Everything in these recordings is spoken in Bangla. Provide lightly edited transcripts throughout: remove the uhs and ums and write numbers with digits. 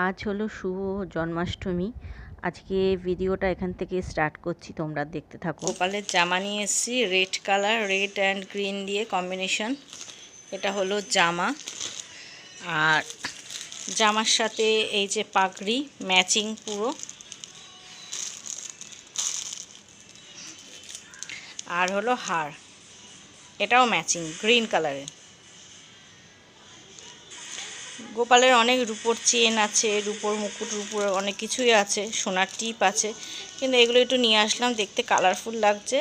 আজ হলো শুভ জন্মাষ্টমী। আজকে ভিডিওটা এখান থেকে স্টার্ট করছি, তোমরা দেখতে থাকো। গোপালের জামা নিয়ে এসেছি, red colour, red and green দিয়ে কম্বিনেশন। এটা হলো জামা, আর জামার সাথে এই যে পাগড়ি ম্যাচিং পুরো, আর হলো হার, এটাও ম্যাচিং গ্রিন কালারের। গোপালের অনেক রূপোর চেন আছে, রূপোর মুকুট, রূপোর অনেক কিছুই আছে, সোনার টিপ আছে, কিন্তু এগুলো একটু নিয়ে আসলাম, দেখতে কালারফুল লাগছে,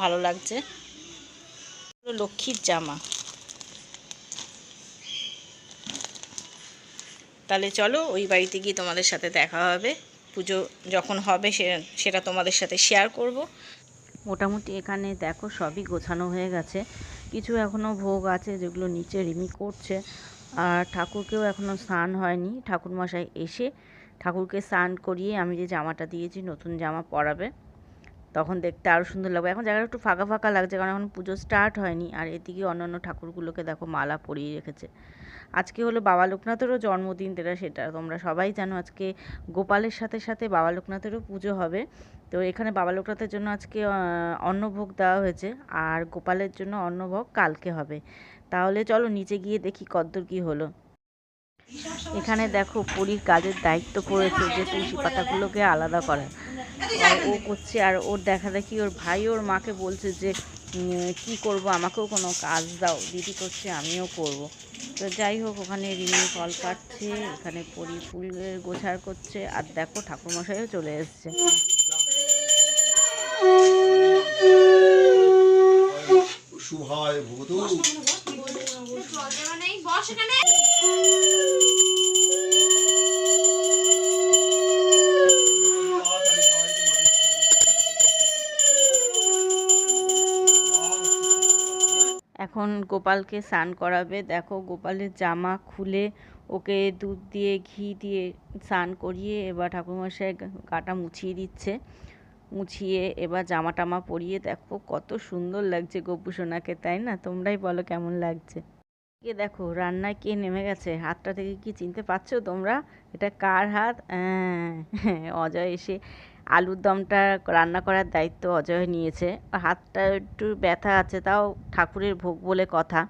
ভালো লাগছে। লক্ষ্মীর জামা। তাহলে চলো ওই বাড়িতে গিয়ে তোমাদের সাথে দেখা হবে, পুজো যখন হবে সেটা তোমাদের সাথে শেয়ার করব। মোটামুটি এখানে দেখো সবই গোছানো হয়ে গেছে, কিছু এখনও ভোগ আছে যেগুলো নিচে রিমি করছে, আর ঠাকুরকেও এখনও স্নান হয়নি। ঠাকুরমশাই এসে ঠাকুরকে স্নান করিয়ে আমি যে জামাটা দিয়েছি, নতুন জামা পরাবে, তখন দেখতে আরও সুন্দর লাগবে। এখন জায়গাটা একটু ফাঁকা ফাঁকা লাগছে, কারণ এখন পুজো স্টার্ট হয়নি। আর এদিকে অন্যান্য ঠাকুরগুলোকে দেখো মালা পরিয়ে রেখেছে। আজকে হলো বাবা লোকনাথেরও জন্মদিন, সেটা তোমরা সবাই জানো। আজকে গোপালের সাথে সাথে বাবা লোকনাথেরও পুজো হবে। তো এখানে বাবা লোকনাথের জন্য আজকে অন্নভোগ দেওয়া হয়েছে, আর গোপালের জন্য অন্নভোগ কালকে হবে। তাহলে চলো নিচে গিয়ে দেখি কতদূর কী হলো। এখানে দেখো পরীর কাজের দায়িত্ব পড়েছে যে তুলসী পাতাগুলোকে আলাদা করা, ও করছে। আর ওর দেখা দেখি ওর ভাই ওর মাকে বলছে যে কি করব, আমাকেও কোনো কাজ দাও। দিদি করছে, আমিও করব। তো যাই হোক, ওখানে রিমি ফল কাটছে, এখানে পরি ফুলের গোছার করছে, আর দেখো ঠাকুরমশাইও চলে এসছে। শুভায় ভূত এখন গোপালকে স্নান করাবে। দেখো গোপালের জামা খুলে ওকে দুধ দিয়ে ঘি দিয়ে স্নান করিয়ে এবার ঠাকুরমশাই গাটা মুছিয়ে দিচ্ছে। মুছিয়ে এবার জামা টামা পরিয়ে দেখো কত সুন্দর লাগছে গপু সোনাকে, তাই না? তোমরাই বলো কেমন লাগছে। কে দেখো রান্নায় কে নেমে গেছে, হাতটা থেকে কি চিনতে পারছো তোমরা? এটা কার হাত? অজয় এসে আলুর দমটা রান্না করার দায়িত্ব অজয় নিয়েছে। হাতটা একটু ব্যথা আছে, তাও ঠাকুরের ভোগ বলে কথা।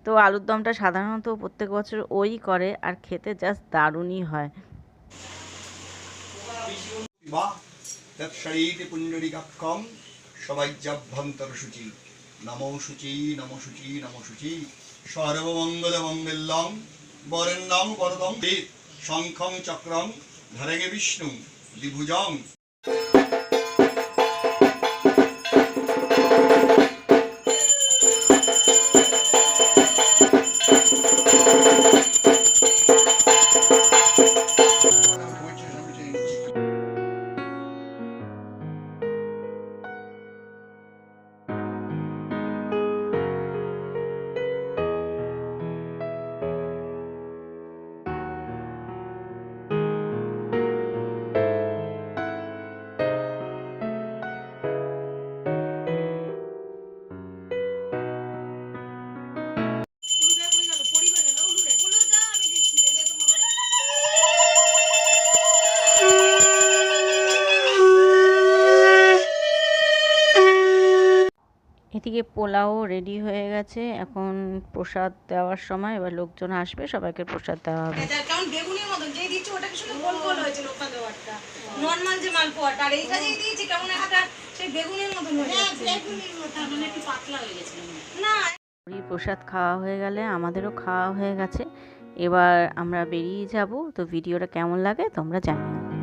তো আলুর দমটা সাধারণত প্রত্যেক বছর ওই করে, আর খেতে জাস্ট দারুণই হয়। নমো শুচি নমো শুচি নমো শুচি সর্বমঙ্গল মঙ্গলং বরেণ্যং বরদং শঙ্খং চক্রং ধরেগে বিষ্ণু দ্বিভুজং। এদিকে পোলাও রেডি হয়ে গেছে, এখন প্রসাদ দেওয়ার সময়, এবার লোকজন আসবে, সবাইকে প্রসাদ দেওয়া হবে। কারণ বেগুনের মতন যেই দিচ্ছি ওটা কি শুধু গোল গোল হয়েছে, লোকা দেওয়াটা নরমাল যে মালপোয়াটা, আর এইটা যেই দিয়েছি কেমন একটা সেই বেগুনের মতন হয়ে যাচ্ছে, বেগুনের মতন মানে একটু পাতলা হয়ে গেছে না। প্রসাদ খাওয়া হয়ে গেলে আমাদেরও খাওয়া হয়ে গেছে, এবার আমরা বেরিয়ে যাব। তো ভিডিওটা কেমন লাগে তোমরা জানিও।